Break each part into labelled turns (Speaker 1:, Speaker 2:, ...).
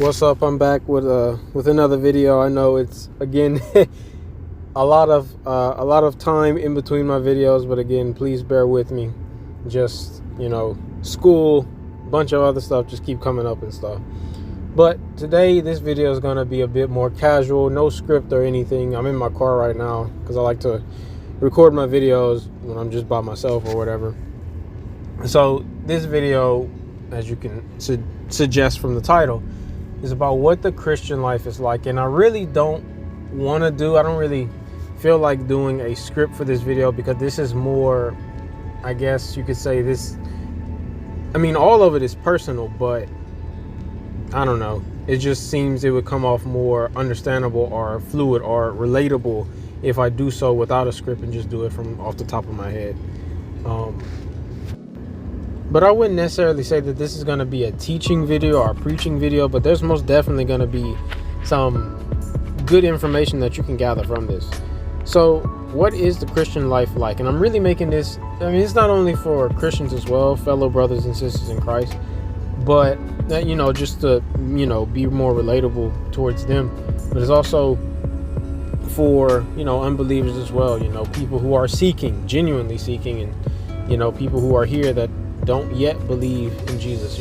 Speaker 1: What's up? I'm back with another video. I know it's again a lot of time in between my videos, but again, please bear with me. Just, school, bunch of other stuff just keep coming up and stuff. But today this video is going to be a bit more casual, no script or anything. I'm in my car right now because I like to record my videos when I'm just by myself or whatever. So this video, as you can suggest from the title, is about what the Christian life is like. And I really don't really feel like doing a script for this video, because this is more, I guess you could say all of it is personal, but I don't know. It just seems it would come off more understandable or fluid or relatable if I do so without a script and just do it from off the top of my head. But I wouldn't necessarily say that this is going to be a teaching video or a preaching video, but there's most definitely going to be some good information that you can gather from this. So what is the Christian life like? And I'm really making this, it's not only for Christians as well, fellow brothers and sisters in Christ, but that, just to, be more relatable towards them. But it's also for, unbelievers as well, people who are seeking, genuinely seeking, and, people who are here that don't yet believe in Jesus,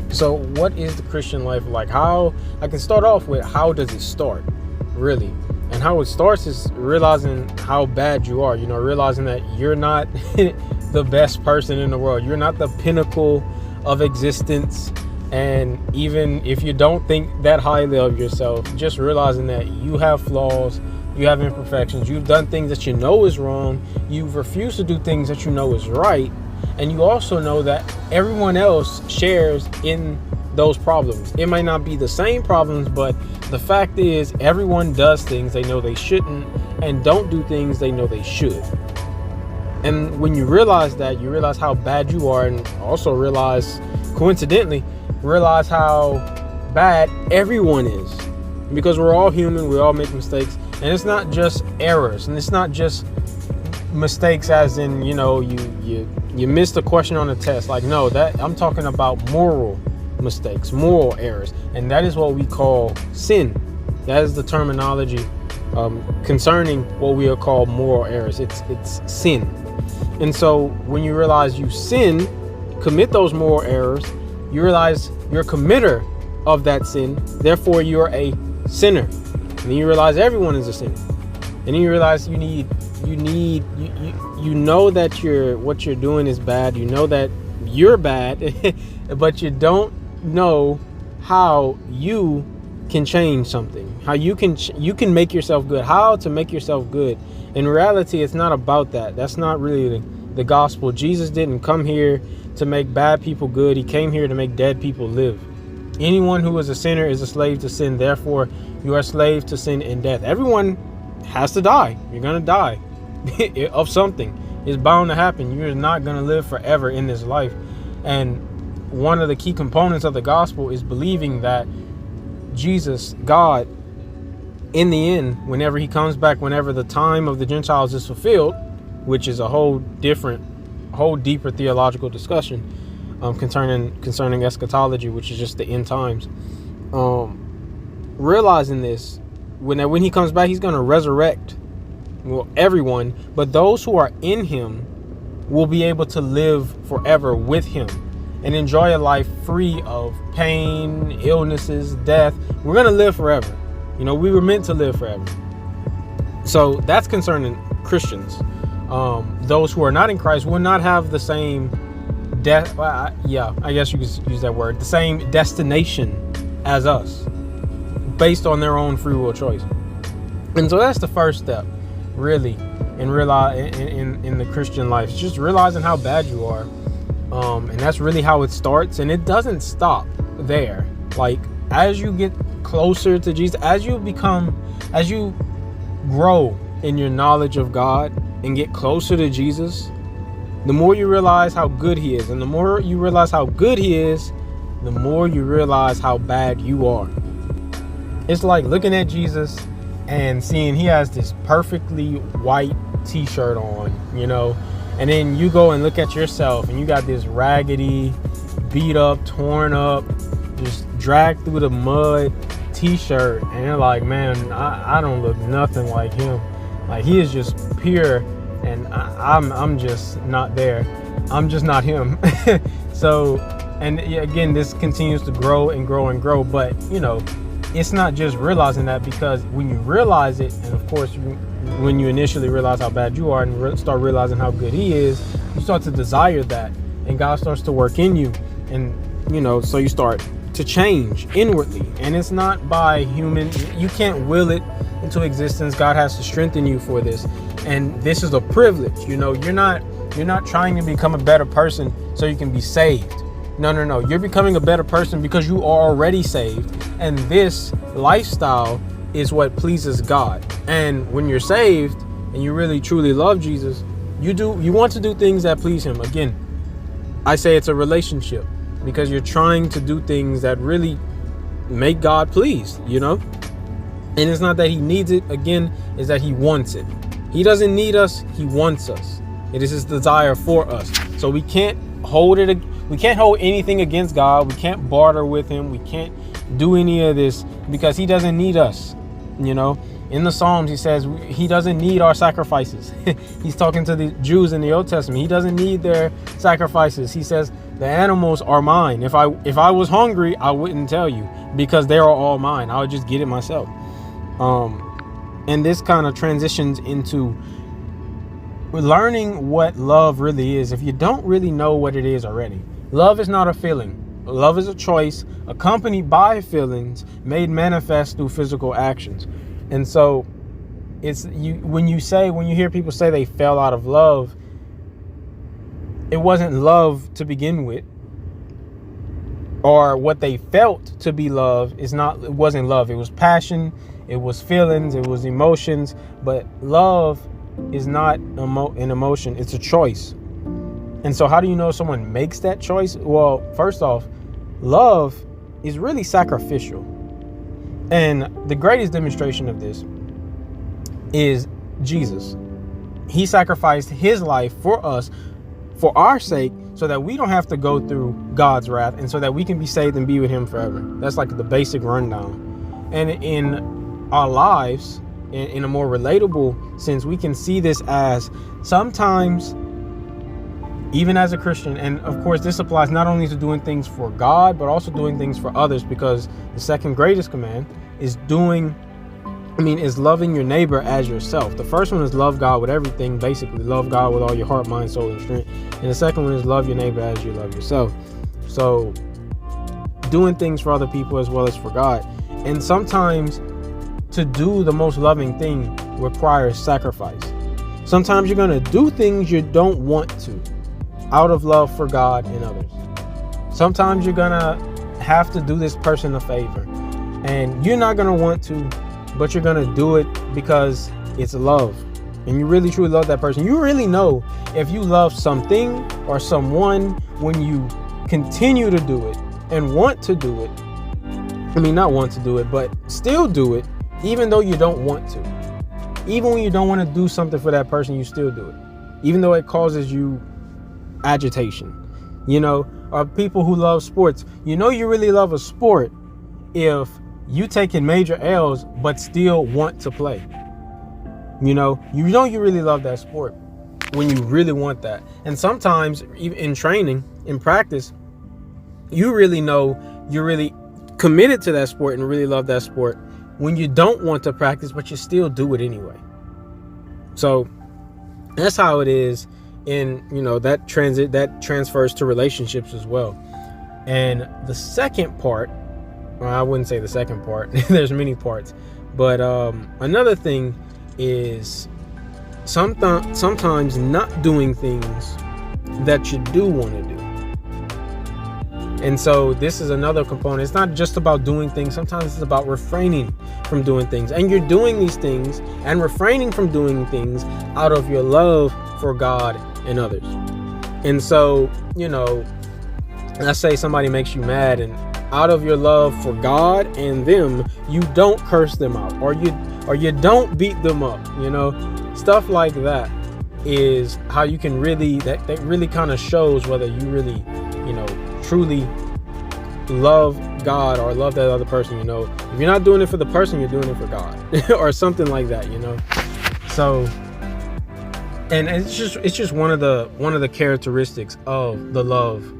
Speaker 1: So what is the Christian life like? I can start off with, how does it start, really? And how it starts is realizing how bad you are, realizing that you're not the best person in the world. You're not the pinnacle of existence. And even if you don't think that highly of yourself, just realizing that you have flaws, you have imperfections, you've done things that you know is wrong, you've refused to do things that you know is right. And you also know that everyone else shares in those problems. It might not be the same problems, but the fact is everyone does things they know they shouldn't and don't do things they know they should. And when you realize that, you realize how bad you are, and also coincidentally, realize how bad everyone is. Because we're all human, we all make mistakes. And it's not just errors, and it's not just mistakes as in, you missed a question on a test. Like, no, that I'm talking about moral mistakes, moral errors. And that is what we call sin. That is the terminology concerning what we are called moral errors. It's sin. And so when you realize you commit those moral errors, you realize you're a committer of that sin. Therefore, you're a sinner. And then you realize everyone is a sinner. And then you realize you know that what you're doing is bad. You know that you're bad, but you don't know how you can change something, how you can make yourself good, how to make yourself good. In reality, it's not about that. That's not really the gospel. Jesus didn't come here to make bad people good. He came here to make dead people live. Anyone who is a sinner is a slave to sin. Therefore, you are a slave to sin and death. Everyone has to die. You're going to die of something. It's bound to happen. You're not going to live forever in this life. And one of the key components of the gospel is believing that Jesus, God, in the end, whenever he comes back, whenever the time of the Gentiles is fulfilled, which is a whole deeper theological discussion concerning eschatology, which is just the end times. Realizing this, when he comes back, he's going to resurrect everyone, but those who are in him will be able to live forever with him and enjoy a life free of pain, illnesses, death. We're going to live forever. We were meant to live forever. So that's concerning Christians. Those who are not in Christ will not have the same death. I guess you could use that word. The same destination as us, based on their own free will choice. And so that's the first step, really, in the Christian life. It's just realizing how bad you are. And that's really how it starts. And it doesn't stop there. Like, as you get closer to Jesus, as you grow in your knowledge of God and get closer to Jesus, the more you realize how good he is. And the more you realize how good he is, the more you realize how bad you are. It's like looking at Jesus and seeing he has this perfectly white t-shirt on, and then you go and look at yourself and you got this raggedy, beat up, torn up, just dragged through the mud t-shirt, and you're like, man, I don't look nothing like him. Like, he is just pure, and I'm just not there. I'm just not him. So, and again, this continues to grow and grow and grow. But it's not just realizing that, because when you realize it, and of course when you initially realize how bad you are and start realizing how good he is, you start to desire that, and God starts to work in you, and so you start to change inwardly. And it's not by human, you can't will it into existence. God has to strengthen you for this, and this is a privilege. You're not trying to become a better person so you can be saved. No, you're becoming a better person because you are already saved, and this lifestyle is what pleases God. And when you're saved and you really truly love Jesus, you want to do things that please him. Again, I say it's a relationship, because you're trying to do things that really make God pleased, And it's not that he needs it. Again, it's that he wants it. He doesn't need us, he wants us. It is his desire for us. So we can't hold anything against God. We can't barter with him. We can't do any of this, because he doesn't need us. In the Psalms, he says he doesn't need our sacrifices. He's talking to the Jews in the Old Testament. He doesn't need their sacrifices. He says, the animals are mine. If I was hungry, I wouldn't tell you, because they are all mine. I would just get it myself. And this kind of transitions into learning what love really is. If you don't really know what it is already, love is not a feeling. Love is a choice accompanied by feelings made manifest through physical actions. And so when you hear people say they fell out of love, it wasn't love to begin with, or what they felt to be love it wasn't love. It was passion, it was feelings, it was emotions. But love is not an emotion, it's a choice. And so how do you know someone makes that choice? Well, first off, love is really sacrificial. And the greatest demonstration of this is Jesus. He sacrificed his life for us, for our sake, so that we don't have to go through God's wrath, and so that we can be saved and be with him forever. That's like the basic rundown. And in our lives, in a more relatable sense, we can see this as sometimes, even as a Christian, and of course this applies not only to doing things for God, but also doing things for others, because the second greatest command is loving your neighbor as yourself. The first one is love God with everything, basically love God with all your heart, mind, soul, and strength. And the second one is love your neighbor as you love yourself. So doing things for other people as well as for God. And sometimes to do the most loving thing requires sacrifice. Sometimes you're going to do things you don't want to, out of love for God and others. Sometimes you're going to have to do this person a favor, and you're not going to want to, but you're going to do it because it's love. And you really truly love that person. You really know if you love something or someone when you continue to do it and want to do it. Not want to do it, but still do it, even though you don't want to. Even when you don't want to do something for that person, you still do it, even though it causes you agitation. Or people who love sports. You really love a sport if you taking major L's but still want to play. You really love that sport when you really want that. And sometimes even in training, in practice, you really know you're really committed to that sport and really love that sport when you don't want to practice, but you still do it anyway. So that's how it is in, that transfers to relationships as well. And the second part, well, I wouldn't say the second part, there's many parts, but another thing is sometimes not doing things that you do want to do. And so this is another component. It's not just about doing things. Sometimes it's about refraining from doing things. And you're doing these things and refraining from doing things out of your love for God and others. And so, let's say somebody makes you mad, and out of your love for God and them, you don't curse them out, or you don't beat them up. Stuff like that is how you can really, that really kind of shows whether you really, truly love God or love that other person, you know, if you're not doing it for the person, you're doing it for God or something like that, you know. So, and it's just one of the characteristics of the love,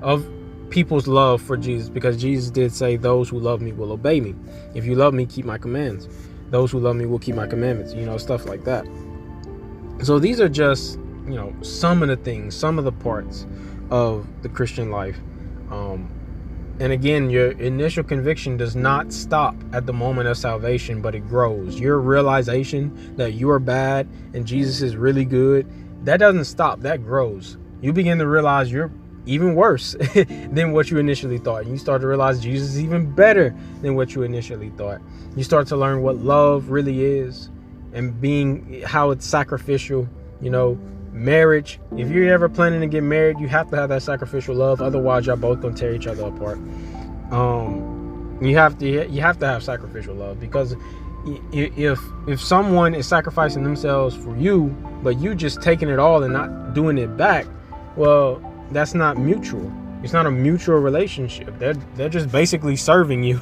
Speaker 1: of people's love for Jesus, because Jesus did say, those who love me will obey me. If you love me, keep my commands. Those who love me will keep my commandments, you know, stuff like that. So these are just, you know, some of the things, some of the parts of the Christian life. And again, your initial conviction does not stop at the moment of salvation, but it grows. Your realization that you are bad and Jesus is really good, that doesn't stop, that grows. You begin to realize you're even worse than what you initially thought. You start to realize Jesus is even better than what you initially thought. You start to learn what love really is, and being how it's sacrificial. You know, marriage, if you're ever planning to get married, you have to have that sacrificial love. Otherwise, y'all both gonna tear each other apart. You have to have sacrificial love, because if someone is sacrificing themselves for you, but you just taking it all and not doing it back, well, that's not mutual. It's not a mutual relationship. They're just basically serving you.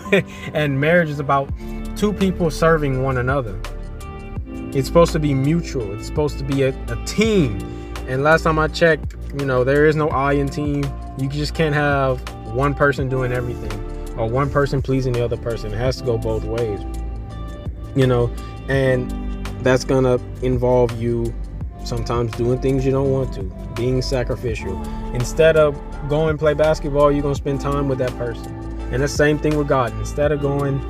Speaker 1: And marriage is about two people serving one another. It's supposed to be mutual. It's supposed to be a team. And last time I checked, you know, there is no I in team. You just can't have one person doing everything or one person pleasing the other person. It has to go both ways, you know, and that's gonna involve you sometimes doing things you don't want to, being sacrificial. Instead of going play basketball, you're gonna spend time with that person. And the same thing with God. Instead of going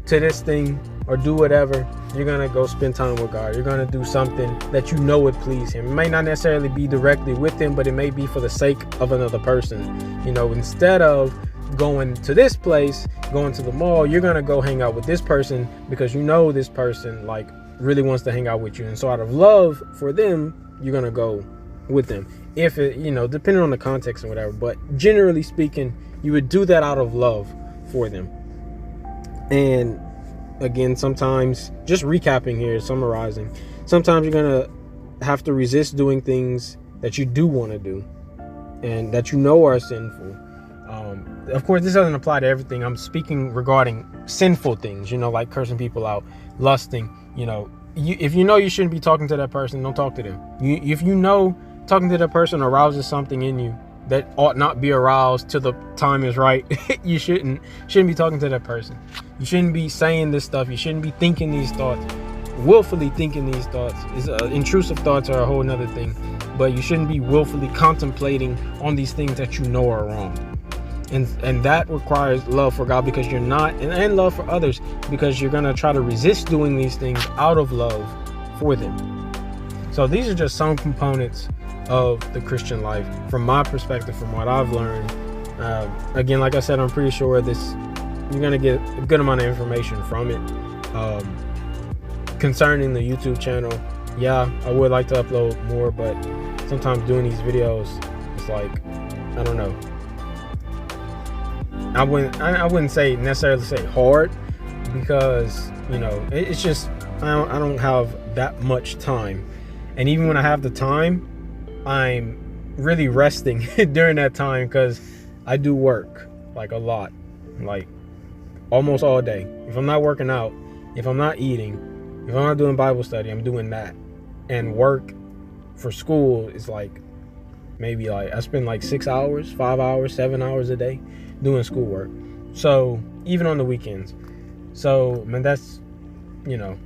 Speaker 1: to this thing or do whatever, you're gonna go spend time with God. You're gonna do something that you know would please him. It may not necessarily be directly with him, but it may be for the sake of another person. You know, instead of going to this place, going to the mall, you're gonna go hang out with this person because you know this person like really wants to hang out with you. And so out of love for them, you're gonna go with them. If it, you know, depending on the context and whatever, but generally speaking, you would do that out of love for them. And again, sometimes, just recapping here, summarizing, sometimes you're gonna have to resist doing things that you do want to do and that you know are sinful. Of course, this doesn't apply to everything. I'm speaking regarding sinful things, you know, like cursing people out, lusting. You know, if you know you shouldn't be talking to that person, don't talk to them. If you know talking to that person arouses something in you that ought not be aroused till the time is right, you shouldn't be talking to that person. You shouldn't be saying this stuff. You shouldn't be thinking these thoughts, willfully thinking these thoughts. Intrusive thoughts are a whole nother thing, but you shouldn't be willfully contemplating on these things that you know are wrong. And that requires love for God, because you're not, and love for others, because you're going to try to resist doing these things out of love for them. So these are just some components of the Christian life from my perspective, from what I've learned. Again, like I said, I'm pretty sure you're going to get a good amount of information from it. Concerning the YouTube channel, yeah, I would like to upload more, but sometimes doing these videos, it's like, I don't know. I wouldn't say necessarily say hard, because, you know, it's just I don't have that much time. And even when I have the time, I'm really resting during that time, because I do work like a lot, like almost all day. If I'm not working out, if I'm not eating, if I'm not doing Bible study, I'm doing that. And work for school is like, maybe like I spend like 6 hours, 5 hours, 7 hours a day doing schoolwork. So even on the weekends. So, man, that's, you know,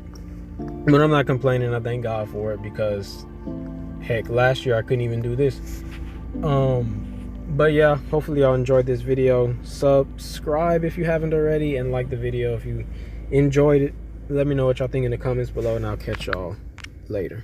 Speaker 1: but I'm not complaining. I thank God for it, because heck, last year I couldn't even do this. But yeah, hopefully y'all enjoyed this video. Subscribe if you haven't already, and like the video if you enjoyed it. Let me know what y'all think in the comments below, and I'll catch y'all later.